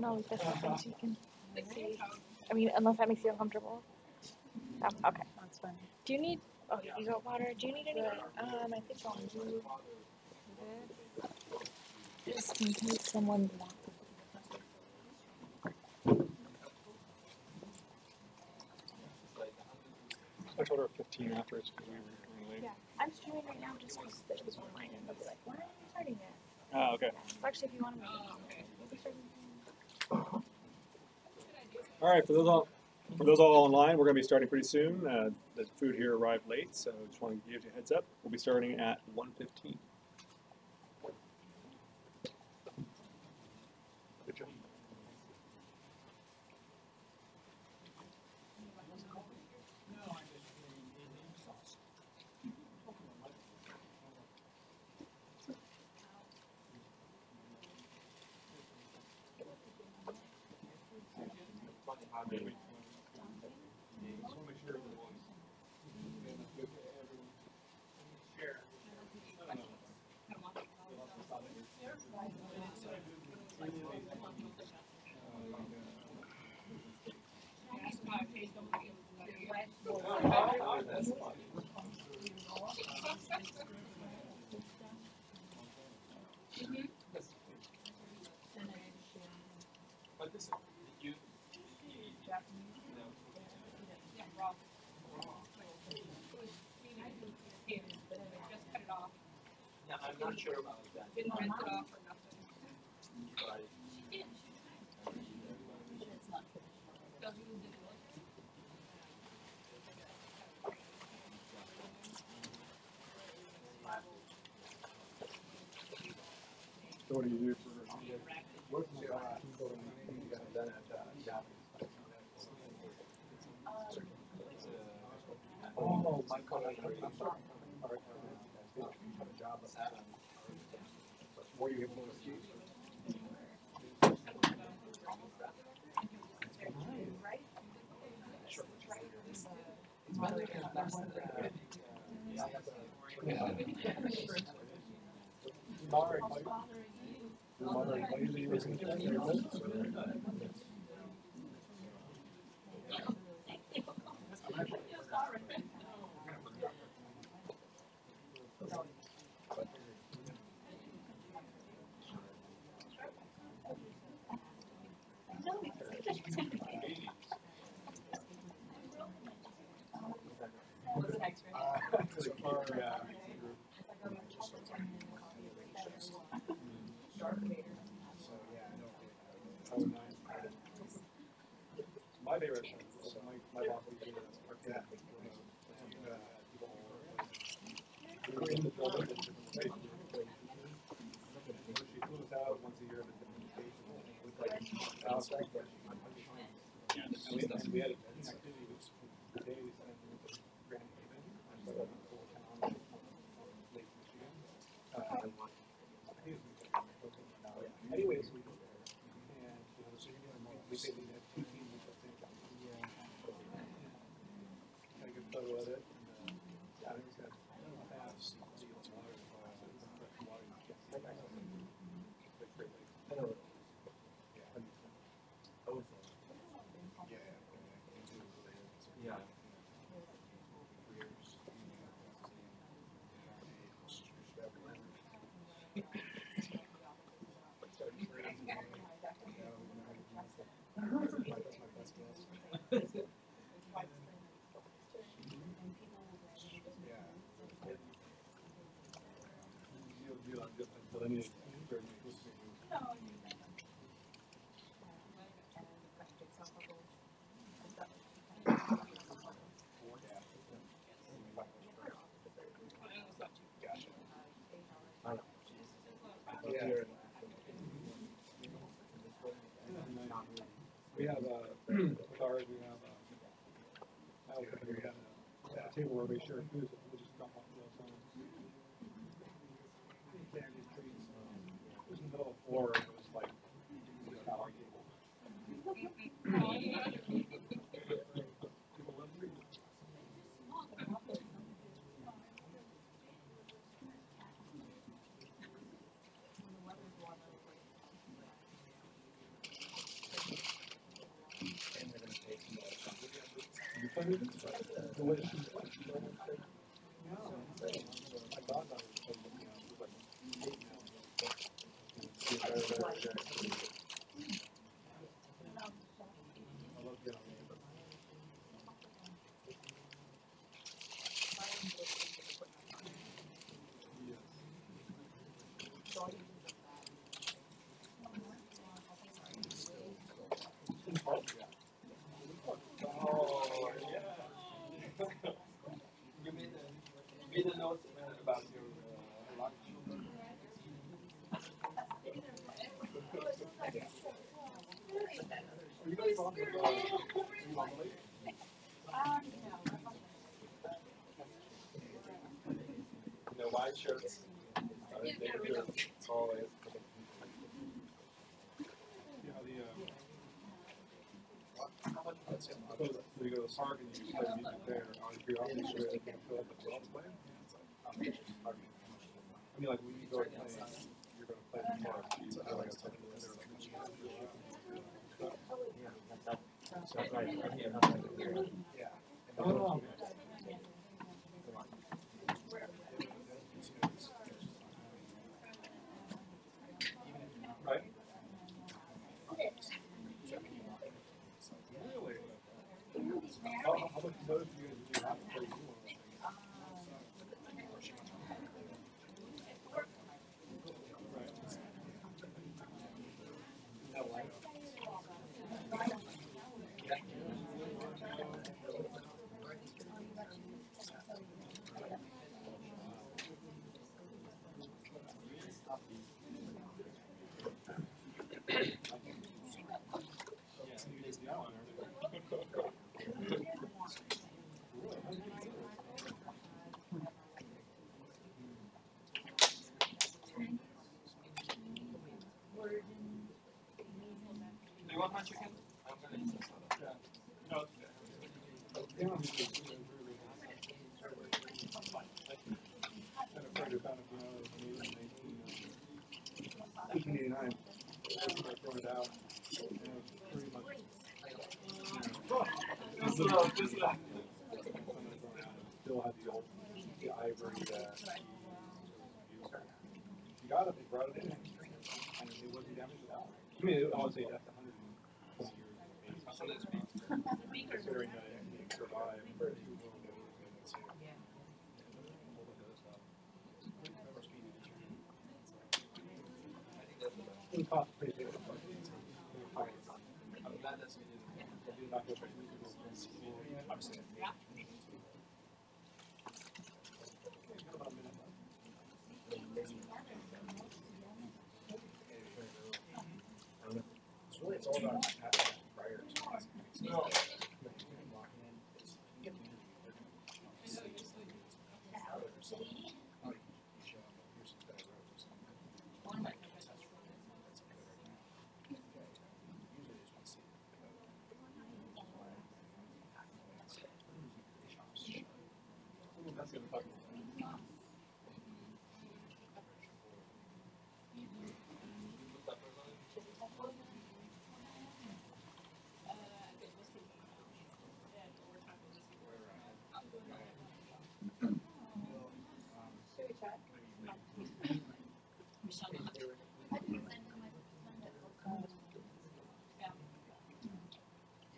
can always get something so you can see. I mean, unless that makes you uncomfortable. Okay. That's fine. Do you need? Oh, you got water. Do you need anything? I think I'll do this. Just in case someone wants. I told her 15 afterwards because we were running late. Yeah, I'm streaming right now just because the people online and they'll be like, "Why are you starting it?" Ah, okay. So actually, if you want to make it, All right, for those all online, we're going to be starting pretty soon. The food here arrived late, so just want to give you a heads up. We'll be starting at 1:15. Good job. I'm not sure about that. Didn't rinse it off or nothing. So what do you do for what you got done at Oh, my God. I'm sorry. Were you able to escape? My favorite show. My boss was doing this. We were in the building. She flew us out once a year at a different location with like outside questions. And we had an activity which the day we spent in Grand Haven, so that was a cool town, Lake Michigan. I think it was anyways, we go there, and we basically had two teams at the same time. I could photo of it, and I think it's got fast. Yeah. We have with ours, we have we have a table where we share food, so we'll just dump off those on. Candy treats. There's no floor, it was like just our table. People love to read. The way she went, no, I thought that was looking at it was like 8 now. I love getting on it, but oh, yeah. You made a note about your lunch. Are you guys on the white shirts? Always. Yeah, so you go to the park and you play music there. If you're always sure you can feel like the club's playing. I mean, like when you go to play, you're going to play in the park. You feel like it's like yeah. Oh. Right? Really? How much notice do you have to play? Do you want my chicken? I'm going to eat some. No. Still have the old ivory you got it, they brought it in, and it wasn't damaged at all. I mean, I would say that's 120 years. Considering that it survived. It cost pretty big. I'm glad that's what you did. Obviously. It's all about prior experience. No.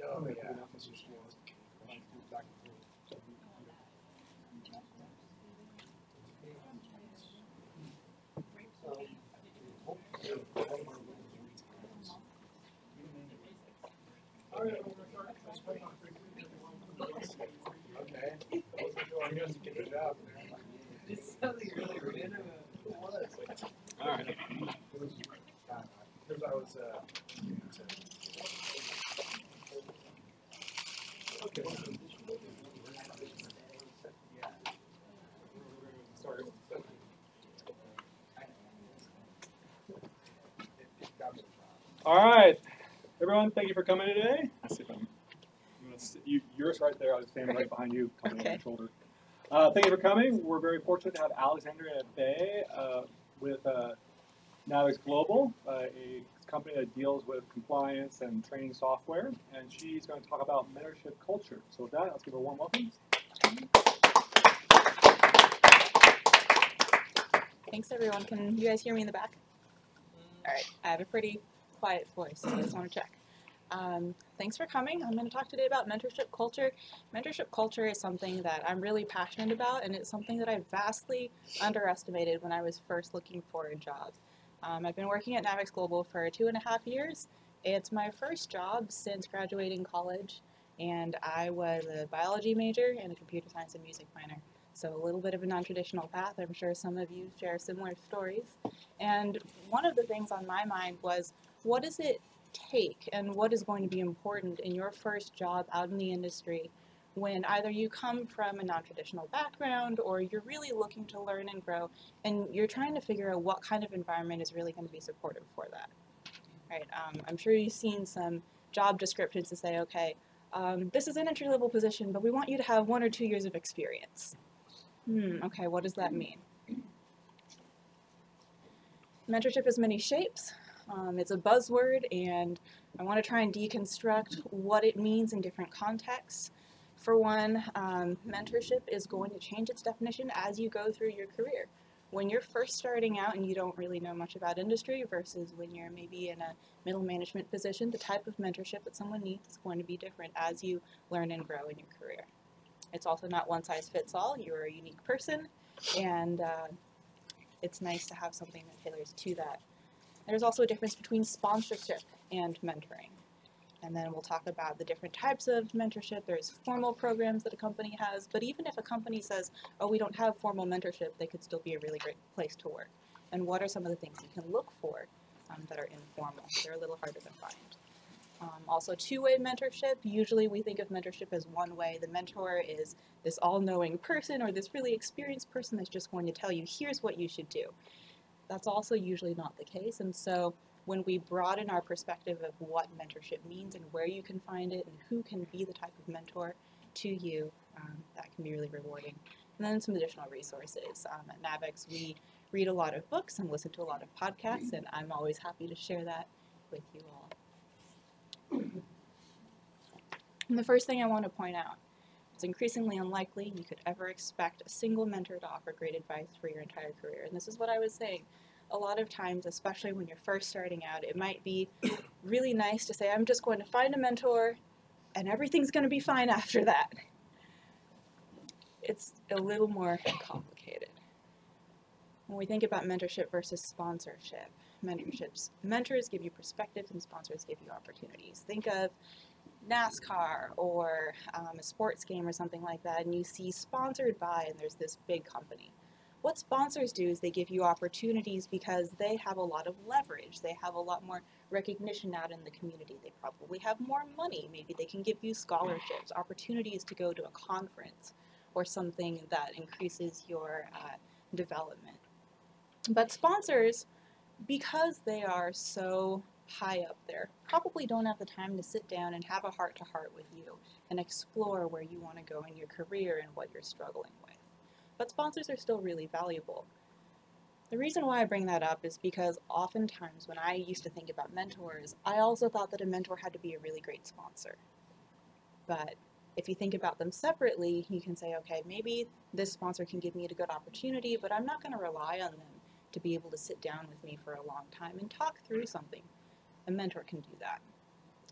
Oh, yeah. Okay. You guys get the job. It's something really random. All right. Because I was, okay. Sorry. All right, everyone. Thank you for coming today. Let's see if I'm. Yours right there. I was standing right behind you, coming on your shoulder. Thank you for coming. We're very fortunate to have Alexandrea Bay with NAVEX Global, a company that deals with compliance and training software, and she's going to talk about mentorship culture. So with that, let's give her a warm welcome. Thanks, everyone. Can you guys hear me in the back? All right. I have a pretty quiet voice, so I just want to check. Thanks for coming. I'm going to talk today about mentorship culture. Mentorship culture is something that I'm really passionate about, and it's something that I vastly underestimated when I was first looking for a job. I've been working at NAVEX Global for 2.5 years. It's my first job since graduating college, and I was a biology major and a computer science and music minor. So a little bit of a non-traditional path. I'm sure some of you share similar stories. And one of the things on my mind was, what does it take and what is going to be important in your first job out in the industry when either you come from a non-traditional background or you're really looking to learn and grow and you're trying to figure out what kind of environment is really going to be supportive for that. Right? I'm sure you've seen some job descriptions to say, okay, this is an entry-level position, but we want you to have 1 or 2 years of experience. Okay, what does that mean? Mentorship has many shapes. It's a buzzword, and I want to try and deconstruct what it means in different contexts. For one, mentorship is going to change its definition as you go through your career. When you're first starting out and you don't really know much about industry versus when you're maybe in a middle management position, the type of mentorship that someone needs is going to be different as you learn and grow in your career. It's also not one size fits all. You're a unique person, and it's nice to have something that tailors to that. There's also a difference between sponsorship and mentoring. And then we'll talk about the different types of mentorship. There's formal programs that a company has, but even if a company says, oh, we don't have formal mentorship, they could still be a really great place to work. And what are some of the things you can look for that are informal? They're a little harder to find. Also, two-way mentorship. Usually we think of mentorship as one way. The mentor is this all-knowing person or this really experienced person that's just going to tell you, here's what you should do. That's also usually not the case, and so when we broaden our perspective of what mentorship means and where you can find it and who can be the type of mentor to you, that can be really rewarding. And then some additional resources. At NAVEX, we read a lot of books and listen to a lot of podcasts, and I'm always happy to share that with you all. And the first thing I want to point out, it's increasingly unlikely you could ever expect a single mentor to offer great advice for your entire career. And this is what I was saying. A lot of times, especially when you're first starting out, it might be really nice to say, I'm just going to find a mentor and everything's going to be fine after that. It's a little more complicated. When we think about mentorship versus sponsorship, mentors give you perspectives and sponsors give you opportunities. Think of NASCAR or a sports game or something like that, and you see sponsored by, and there's this big company. What sponsors do is they give you opportunities because they have a lot of leverage. They have a lot more recognition out in the community. They probably have more money. Maybe they can give you scholarships, opportunities to go to a conference or something that increases your development. But sponsors, because they are so high up there, probably don't have the time to sit down and have a heart-to-heart with you and explore where you want to go in your career and what you're struggling with. But sponsors are still really valuable. The reason why I bring that up is because oftentimes when I used to think about mentors, I also thought that a mentor had to be a really great sponsor. But if you think about them separately, you can say, okay, maybe this sponsor can give me a good opportunity, but I'm not going to rely on them to be able to sit down with me for a long time and talk through something. A mentor can do that.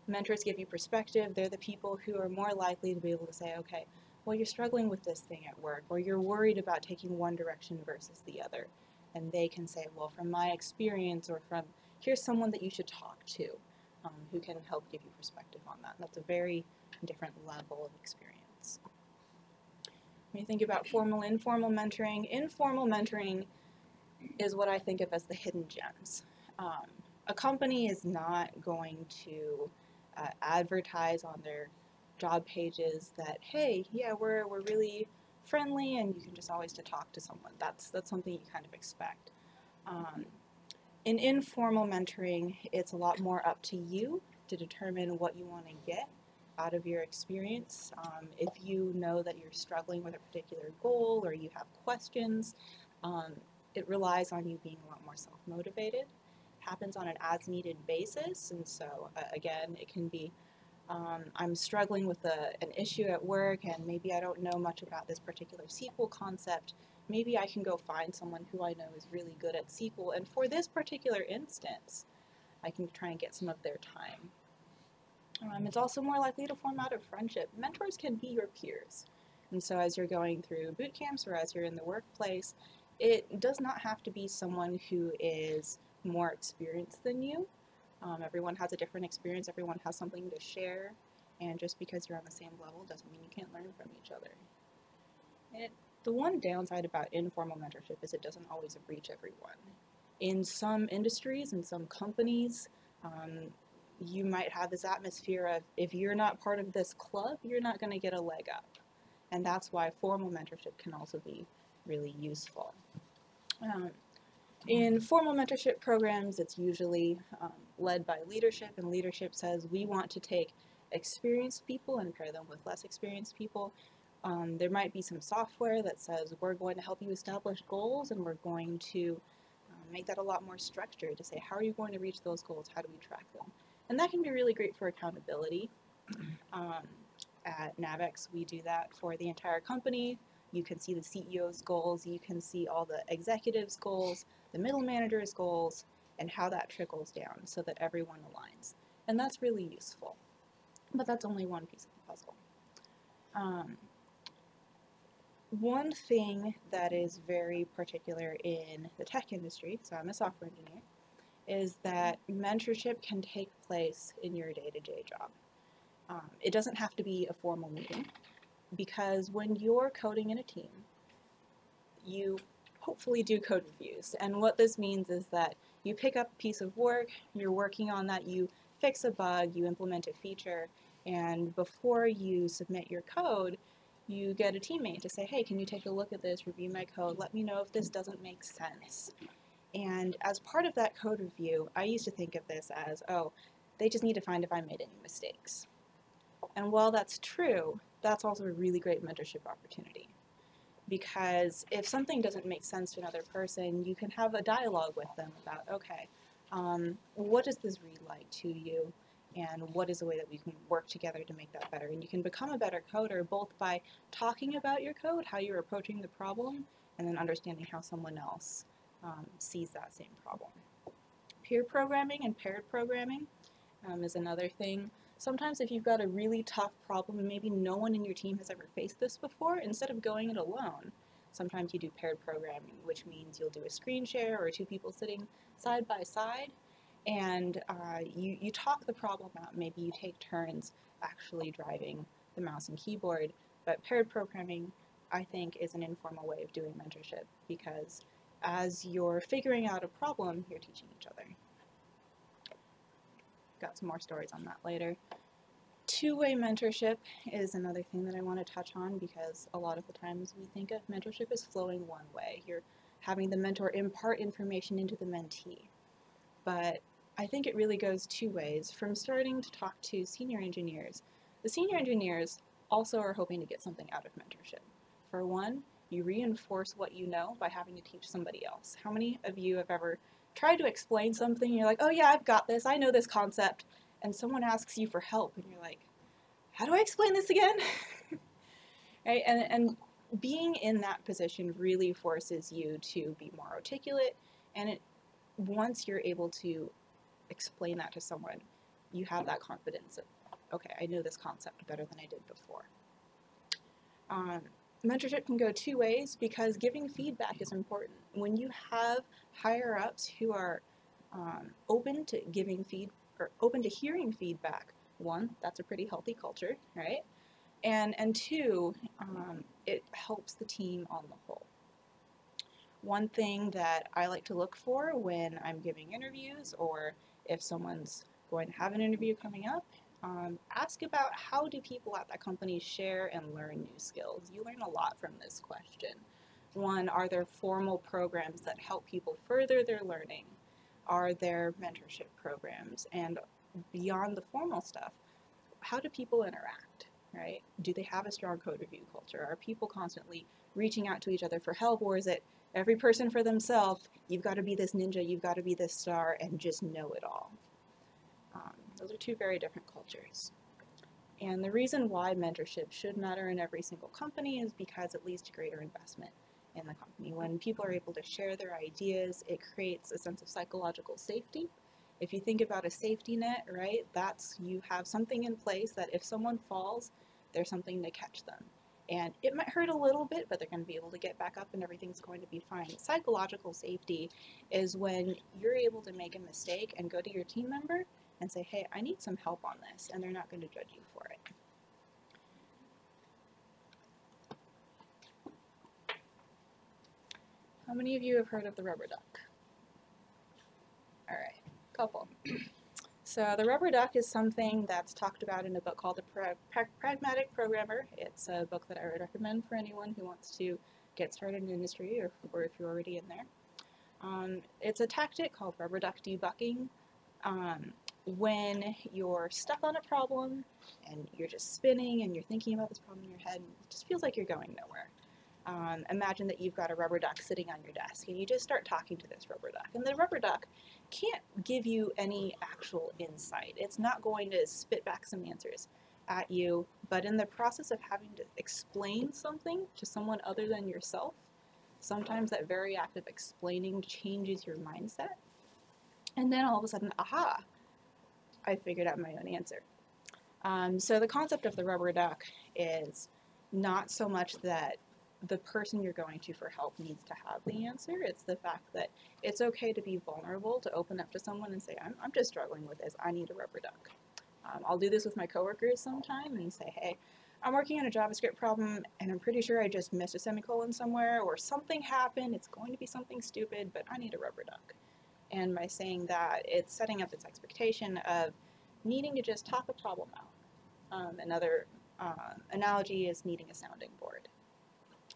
Mentors give you perspective. They're the people who are more likely to be able to say, okay, well, you're struggling with this thing at work, or you're worried about taking one direction versus the other. And they can say, well, from my experience, or from, here's someone that you should talk to who can help give you perspective on that. That's a very different level of experience. When you think about formal, informal mentoring is what I think of as the hidden gems. A company is not going to advertise on their job pages that, hey, yeah, we're really friendly and you can just always talk to someone. That's something you kind of expect. In informal mentoring, it's a lot more up to you to determine what you want to get out of your experience. If you know that you're struggling with a particular goal or you have questions, it relies on you being a lot more self-motivated, happens on an as-needed basis, and so again, it can be I'm struggling with an issue at work and maybe I don't know much about this particular SQL concept. Maybe I can go find someone who I know is really good at SQL, and for this particular instance, I can try and get some of their time. It's also more likely to form out of friendship. Mentors can be your peers. And so as you're going through boot camps or as you're in the workplace, it does not have to be someone who is more experienced than you. Everyone has a different experience, everyone has something to share, and just because you're on the same level doesn't mean you can't learn from each other. The one downside about informal mentorship is it doesn't always reach everyone. In some industries, in some companies, you might have this atmosphere of if you're not part of this club, you're not going to get a leg up. And that's why formal mentorship can also be really useful. In formal mentorship programs, it's usually led by leadership, and leadership says we want to take experienced people and pair them with less experienced people. There might be some software that says we're going to help you establish goals, and we're going to make that a lot more structured to say how are you going to reach those goals, how do we track them. And that can be really great for accountability. At NAVEX, we do that for the entire company. You can see the CEO's goals, you can see all the executives' goals, the middle manager's goals, and how that trickles down so that everyone aligns. And that's really useful. But that's only one piece of the puzzle. One thing that is very particular in the tech industry, so I'm a software engineer, is that mentorship can take place in your day-to-day job. It doesn't have to be a formal meeting, because when you're coding in a team, you hopefully do code reviews. And what this means is that you pick up a piece of work, you're working on that, you fix a bug, you implement a feature, and before you submit your code, you get a teammate to say, hey, can you take a look at this, review my code, let me know if this doesn't make sense. And as part of that code review, I used to think of this as, oh, they just need to find if I made any mistakes. And while that's true, that's also a really great mentorship opportunity. Because if something doesn't make sense to another person, you can have a dialogue with them about, okay, what does this read like to you? And what is a way that we can work together to make that better? And you can become a better coder both by talking about your code, how you're approaching the problem, and then understanding how someone else sees that same problem. Peer programming and paired programming is another thing. Sometimes if you've got a really tough problem and maybe no one in your team has ever faced this before, instead of going it alone, sometimes you do paired programming, which means you'll do a screen share or two people sitting side by side, and you talk the problem out. Maybe you take turns actually driving the mouse and keyboard. But paired programming, I think, is an informal way of doing mentorship, because as you're figuring out a problem, you're teaching each other. Got some more stories on that later. Two-way mentorship is another thing that I want to touch on, because a lot of the times we think of mentorship as flowing one way. You're having the mentor impart information into the mentee. But I think it really goes two ways. From starting to talk to senior engineers, the senior engineers also are hoping to get something out of mentorship. For one, you reinforce what you know by having to teach somebody else. How many of you have ever tried to explain something and you're like, oh yeah, I've got this, I know this concept, and someone asks you for help and you're like, how do I explain this again? Right? And being in that position really forces you to be more articulate, and once you're able to explain that to someone, you have that confidence of, okay, I know this concept better than I did before. Mentorship can go two ways, because giving feedback is important. When you have higher ups who are open to giving open to hearing feedback, one, that's a pretty healthy culture, right? And two, it helps the team on the whole. One thing that I like to look for when I'm giving interviews, or if someone's going to have an interview coming up, ask about how do people at that company share and learn new skills. You learn a lot from this question. One, are there formal programs that help people further their learning? Are there mentorship programs? And beyond the formal stuff, how do people interact, right? Do they have a strong code review culture? Are people constantly reaching out to each other for help, or is it Every person for themselves, you've got to be this ninja, you've got to be this star, and just know it all. Those are two very different cultures. And the reason why mentorship should matter in every single company is because it leads to greater investment in the company. When people are able to share their ideas, it creates a sense of psychological safety. If you think about a safety net, right, that's you have something in place that if someone falls, there's something to catch them. And it might hurt a little bit, but they're going to be able to get back up and everything's going to be fine. Psychological safety is when you're able to make a mistake and go to your team member and say, hey, I need some help on this, and they're not going to judge you for it. How many of you have heard of the rubber duck? All right, couple. So the rubber duck is something that's talked about in a book called The Pragmatic Programmer. It's a book that I would recommend for anyone who wants to get started in the industry or if you're already in there. It's a tactic called rubber duck debugging. When you're stuck on a problem and you're just spinning and you're thinking about this problem in your head, and it just feels like you're going nowhere. Imagine that you've got a rubber duck sitting on your desk and you just start talking to this rubber duck. And the rubber duck can't give you any actual insight. It's not going to spit back some answers at you, but in the process of having to explain something to someone other than yourself, sometimes that very act of explaining changes your mindset. And then all of a sudden, aha, I figured out my own answer. So the concept of the rubber duck is not so much that the person you're going to for help needs to have the answer. It's the fact that it's okay to be vulnerable, to open up to someone and say, I'm just struggling with this. I need a rubber duck. I'll do this with my coworkers sometime and say, hey, I'm working on a JavaScript problem and I'm pretty sure I just missed a semicolon somewhere or something happened. It's going to be something stupid, but I need a rubber duck. And by saying that, it's setting up this expectation of needing to just talk a problem out. Another analogy is needing a sounding board.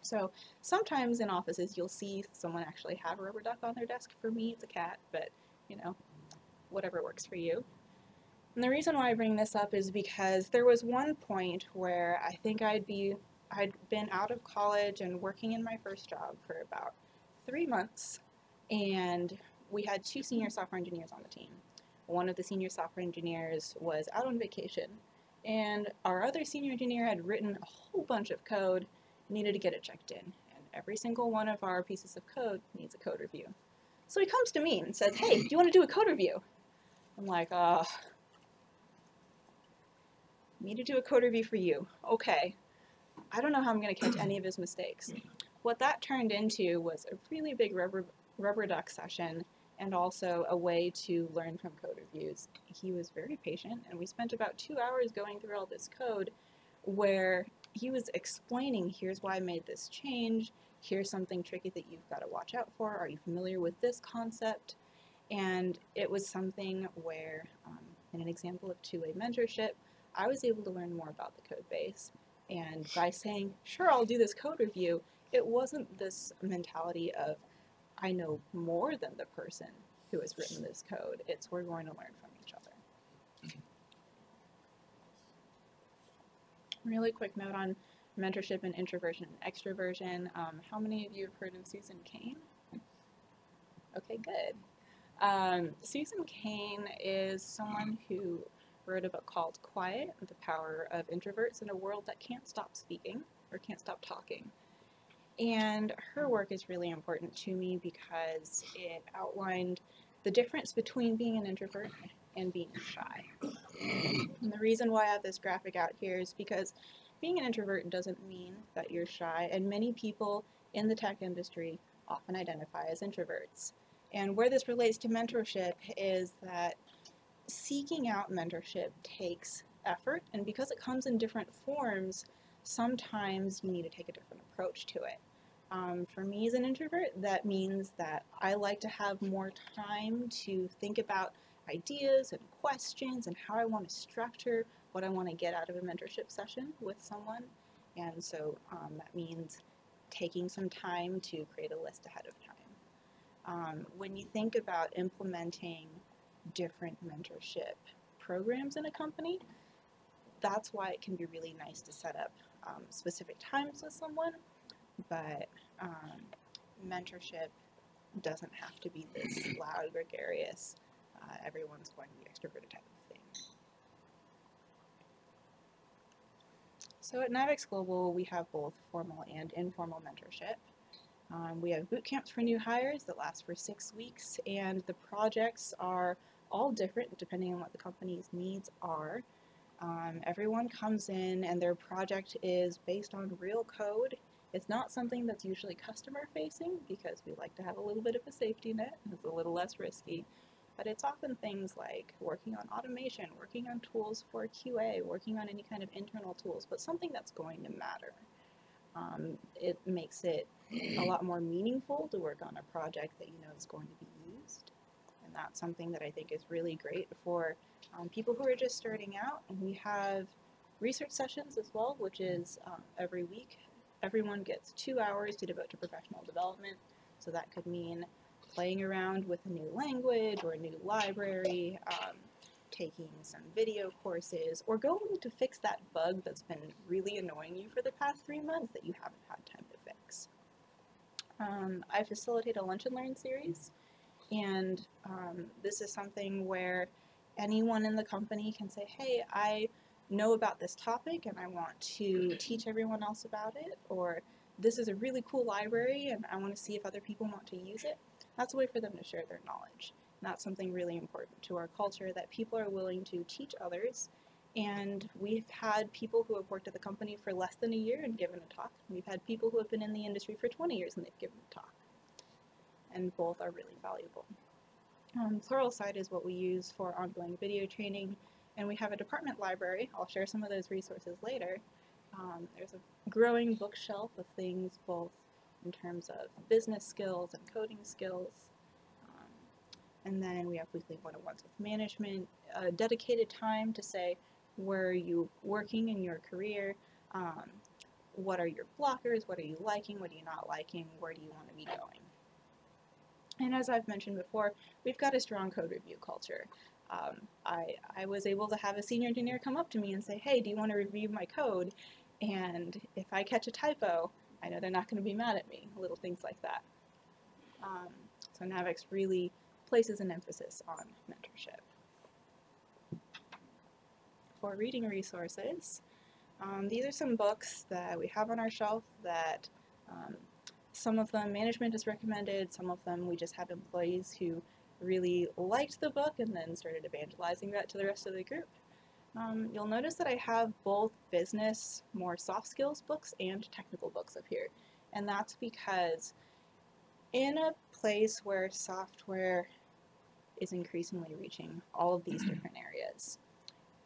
So sometimes in offices you'll see someone actually have a rubber duck on their desk. For me, it's a cat, but you know, whatever works for you. And the reason why I bring this up is because there was one point where I think I'd been out of college and working in my first job for about 3 months, and we had 2 senior software engineers on the team. One of the senior software engineers was out on vacation, and our other senior engineer had written a whole bunch of code, needed to get it checked in, and every single one of our pieces of code needs a code review. So he comes to me and says, hey, do you want to do a code review? I'm like, need to do a code review for you. Okay. I don't know how I'm going to catch any of his mistakes. What that turned into was a really big rubber duck session and also a way to learn from code reviews. He was very patient, and we spent about 2 hours going through all this code where he was explaining, here's why I made this change, here's something tricky that you've got to watch out for, are you familiar with this concept? And it was something where, in an example of two-way mentorship, I was able to learn more about the code base. And by saying, sure, I'll do this code review, it wasn't this mentality of, I know more than the person who has written this code. It's we're going to learn from each other. Really quick note on mentorship and introversion and extroversion. How many of you have heard of Susan Cain? Okay, good. Susan Cain is someone who wrote a book called Quiet, The Power of Introverts in a World That Can't Stop Speaking or Can't Stop Talking. And her work is really important to me because it outlined the difference between being an introvert and being shy. And the reason why I have this graphic out here is because being an introvert doesn't mean that you're shy, and many people in the tech industry often identify as introverts. And where this relates to mentorship is that seeking out mentorship takes effort, and because it comes in different forms, sometimes you need to take a different approach to it. For me as an introvert, that means that I like to have more time to think about ideas and questions and how I want to structure what I want to get out of a mentorship session with someone. And so that means taking some time to create a list ahead of time. When you think about implementing different mentorship programs in a company, that's why it can be really nice to set up specific times with someone. But mentorship doesn't have to be this loud, gregarious, everyone's going to be extroverted type of thing. So at NAVEX Global, we have both formal and informal mentorship. We have boot camps for new hires that last for 6 weeks, and the projects are all different depending on what the company's needs are. Everyone comes in and their project is based on real code. It's not something that's usually customer facing because we like to have a little bit of a safety net and it's a little less risky. But it's often things like working on automation, working on tools for QA, working on any kind of internal tools, but something that's going to matter. It makes it a lot more meaningful to work on a project that you know is going to be used. And that's something that I think is really great for people who are just starting out. And we have research sessions as well, which is every week. Everyone gets 2 hours to devote to professional development. So that could mean playing around with a new language or a new library, taking some video courses, or going to fix that bug that's been really annoying you for the past 3 months that you haven't had time to fix. I facilitate a lunch and learn series, and this is something where anyone in the company can say, hey, I know about this topic and I want to teach everyone else about it, or this is a really cool library and I want to see if other people want to use it. That's a way for them to share their knowledge. And that's something really important to our culture, that people are willing to teach others. And we've had people who have worked at the company for less than a year and given a talk. We've had people who have been in the industry for 20 years and they've given a talk. And both are really valuable. Pluralsight is what we use for ongoing video training, and we have a department library. I'll share some of those resources later. There's a growing bookshelf of things both in terms of business skills and coding skills. And then we have weekly one-on-ones with management, dedicated time to say, where are you working in your career? What are your blockers? What are you liking? What are you not liking? Where do you want to be going? And as I've mentioned before, we've got a strong code review culture. I was able to have a senior engineer come up to me and say, hey, do you want to review my code? And if I catch a typo, I know they're not going to be mad at me, little things like that. So NAVEX really places an emphasis on mentorship. For reading resources, these are some books that we have on our shelf that some of them management has recommended, some of them we just have employees who really liked the book and then started evangelizing that to the rest of the group. You'll notice that I have both business, more soft skills books and technical books up here. And that's because in a place where software is increasingly reaching all of these different areas,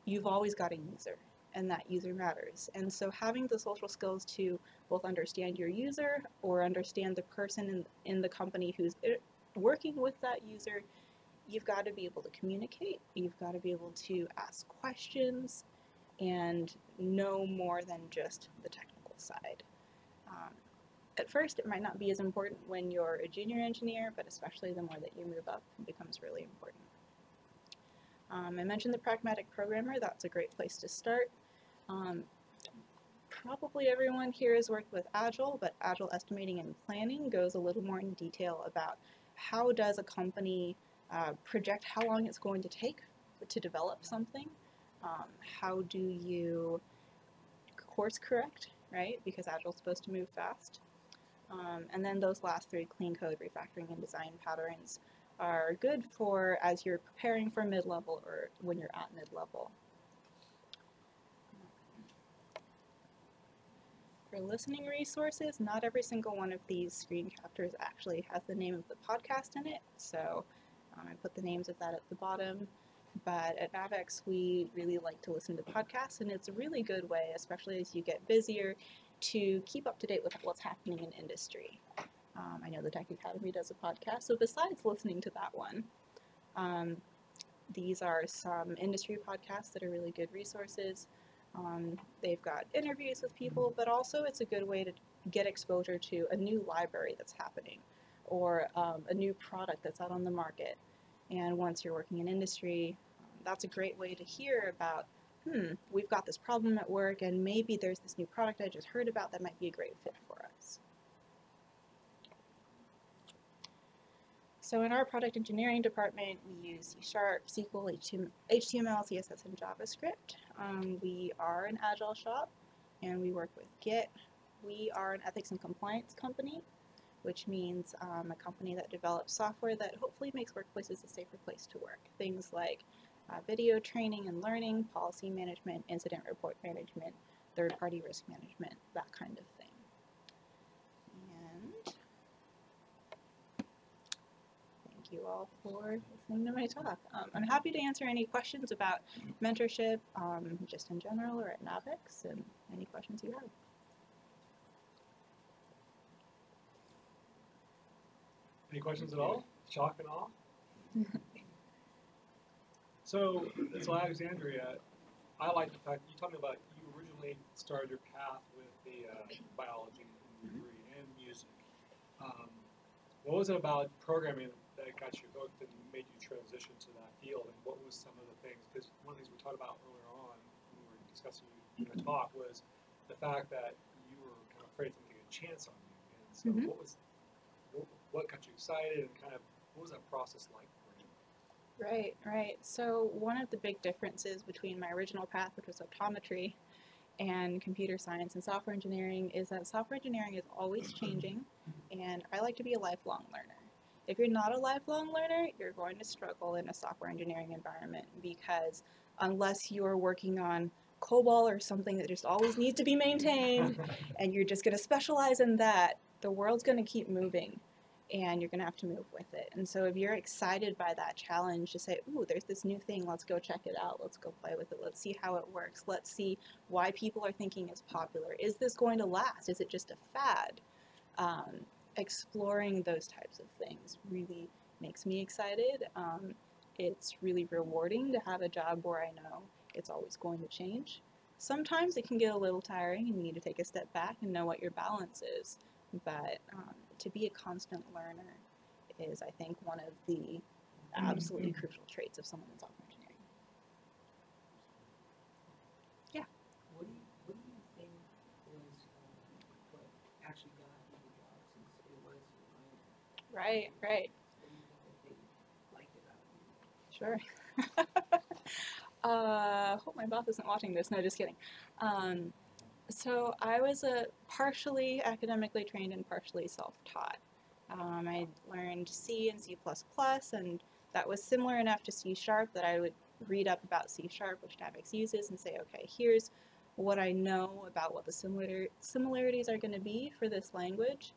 you've always got a user, and that user matters. And so having the social skills to both understand your user or understand the person in the company who's working with that user, you've got to be able to communicate, you've got to be able to ask questions, and know more than just the technical side. At first, it might not be as important when you're a junior engineer, but especially the more that you move up, it becomes really important. I mentioned the pragmatic programmer. That's a great place to start. Probably everyone here has worked with Agile, but Agile estimating and planning goes a little more in detail about how does a company project how long it's going to take to develop something. How do you course correct, right? Because Agile's supposed to move fast. And then those last three, clean code, refactoring, and design patterns, are good for as you're preparing for mid-level or when you're at mid-level. For listening resources, not every single one of these screen captures actually has the name of the podcast in it, so I put the names of that at the bottom. But at NAVEX, we really like to listen to podcasts, and it's a really good way, especially as you get busier, to keep up to date with what's happening in industry. I know the Tech Academy does a podcast, so besides listening to that one, these are some industry podcasts that are really good resources. They've got interviews with people, but also it's a good way to get exposure to a new library that's happening, or a new product that's out on the market. And once you're working in industry, that's a great way to hear about, we've got this problem at work, and maybe there's this new product I just heard about that might be a great fit for us. So in our product engineering department, we use C#, SQL, HTML, CSS, and JavaScript. We are an agile shop, and we work with Git. We are an ethics and compliance company, which means a company that develops software that hopefully makes workplaces a safer place to work. Things like video training and learning, policy management, incident report management, third-party risk management, that kind of thing. And thank you all for listening to my talk. I'm happy to answer any questions about mentorship, just in general or at NAVEX, and any questions you have. Any questions at all? Shock and awe? So Alexandrea, I like the fact you told me about you originally started your path with the biology degree and music. What was it about programming that got you hooked and made you transition to that field? And what was some of the things? Because one of the things we talked about earlier on when we were discussing in the talk was the fact that you were kind of afraid something would take a chance on you. And so what got you excited, and kind of what was that process like for you? Right. So one of the big differences between my original path, which was optometry, and computer science and software engineering is that software engineering is always changing, and I like to be a lifelong learner. If you're not a lifelong learner, you're going to struggle in a software engineering environment, because unless you're working on COBOL or something that just always needs to be maintained, and you're just going to specialize in that, the world's going to keep moving, and you're going to have to move with it. And so if you're excited by that challenge to say, ooh, there's this new thing, let's go check it out, let's go play with it, let's see how it works, let's see why people are thinking it's popular, is this going to last, is it just a fad? Exploring those types of things really makes me excited. It's really rewarding to have a job where I know it's always going to change. Sometimes it can get a little tiring and you need to take a step back and know what your balance is. But to be a constant learner is, I think, one of the absolutely crucial traits of someone in software engineering. Yeah. What do you think was what actually got you the job, since it was Right. what do you think that they liked about you? Sure. Hope my boss isn't watching this. No, just kidding. So I was a partially academically trained and partially self-taught. I learned C and C++, and that was similar enough to C# that I would read up about C#, which NAVEX uses, and say, okay, here's what I know about what the similarities are going to be for this language.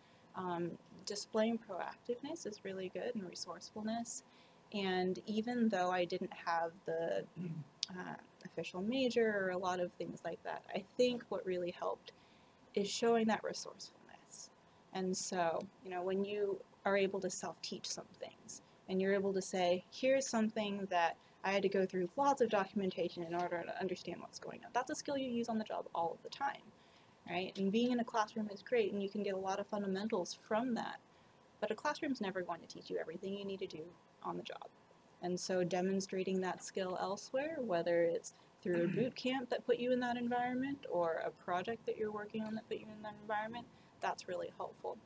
Displaying proactiveness is really good, and resourcefulness. And even though I didn't have the official major or a lot of things like that, I think what really helped is showing that resourcefulness. And so, when you are able to self-teach some things, and you're able to say, here's something that I had to go through lots of documentation in order to understand what's going on. That's a skill you use on the job all of the time, right? And being in a classroom is great, and you can get a lot of fundamentals from that. But a classroom's never going to teach you everything you need to do on the job. And so demonstrating that skill elsewhere, whether it's through a boot camp that put you in that environment or a project that you're working on that put you in that environment, that's really helpful.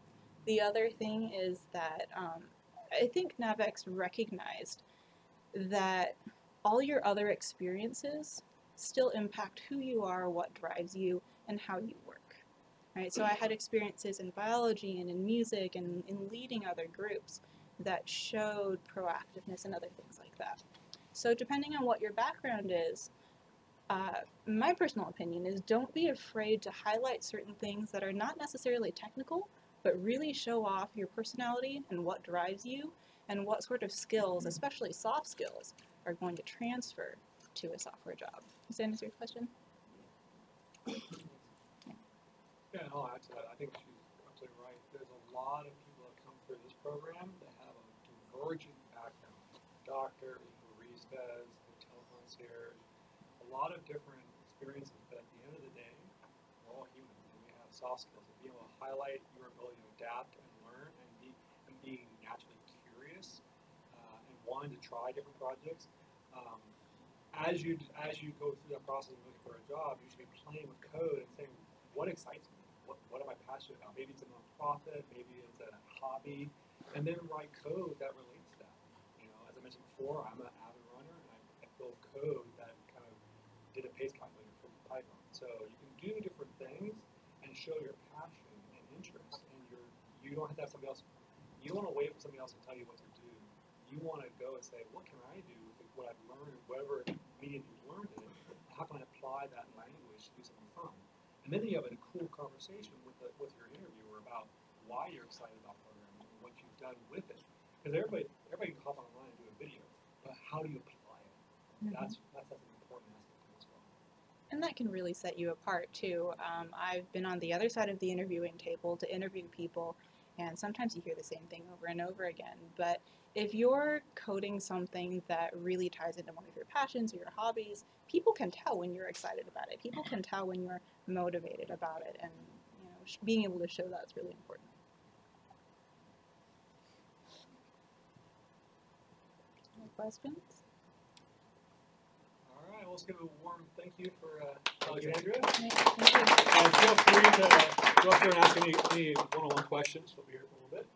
The other thing is that I think NAVEX recognized that all your other experiences still impact who you are, what drives you, and how you work. Right? So I had experiences in biology and in music and in leading other groups that showed proactiveness and other things like that. So depending on what your background is, my personal opinion is don't be afraid to highlight certain things that are not necessarily technical, but really show off your personality and what drives you and what sort of skills, especially soft skills, are going to transfer to a software job. Does that answer your question? Yeah, and I'll add to that. I think she's absolutely right. There's a lot of people that come through this program that have a divergent background. Doctors, baristas, hotel concierge, a lot of different experiences, but at the end of the day, we're all human, and we have soft skills. And being able to highlight your ability to adapt and learn and being naturally curious and wanting to try different projects. As you go through that process of looking for a job, you should be playing with code and saying, what excites me? What am I passionate about? Maybe it's a nonprofit, maybe it's a hobby, and then write code that relates before, I'm an avid runner, and I built code that kind of did a pace calculator for Python. So you can do different things and show your passion and interest, and you don't have to have somebody else. You don't want to wait for somebody else to tell you what to do. You want to go and say, what can I do with what I've learned, whatever medium you've learned in? How can I apply that language to do something fun? And then you have a cool conversation with your interviewer about why you're excited about programming and what you've done with it. Because everybody can hop online and do a video, but how do you apply it? That's an important aspect of it as well. And that can really set you apart too. I've been on the other side of the interviewing table to interview people, and sometimes you hear the same thing over and over again. But if you're coding something that really ties into one of your passions or your hobbies, people can tell when you're excited about it. People can tell when you're motivated about it, and being able to show that's really important. Any questions? All right, well, let's give a warm thank you for Alexandria. Thank you. Feel free to go up there and ask any one-on-one questions. We'll be here for a little bit.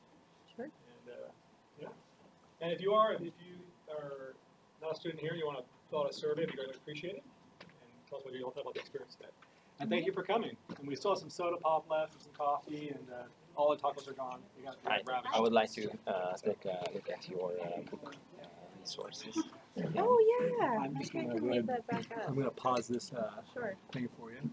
Sure. And yeah. And if you are not a student here, you want to fill out a survey, we'd really appreciate it. And tell us what you all thought about the experience today. And thank you for coming. And we still have some soda pop left, and some coffee, and all the tacos are gone. We got I would like to take a look at your book resources. Oh yeah. I'm just Okay, gonna I can go leave ahead. that back up. I'm going to pause this Sure. thing for you.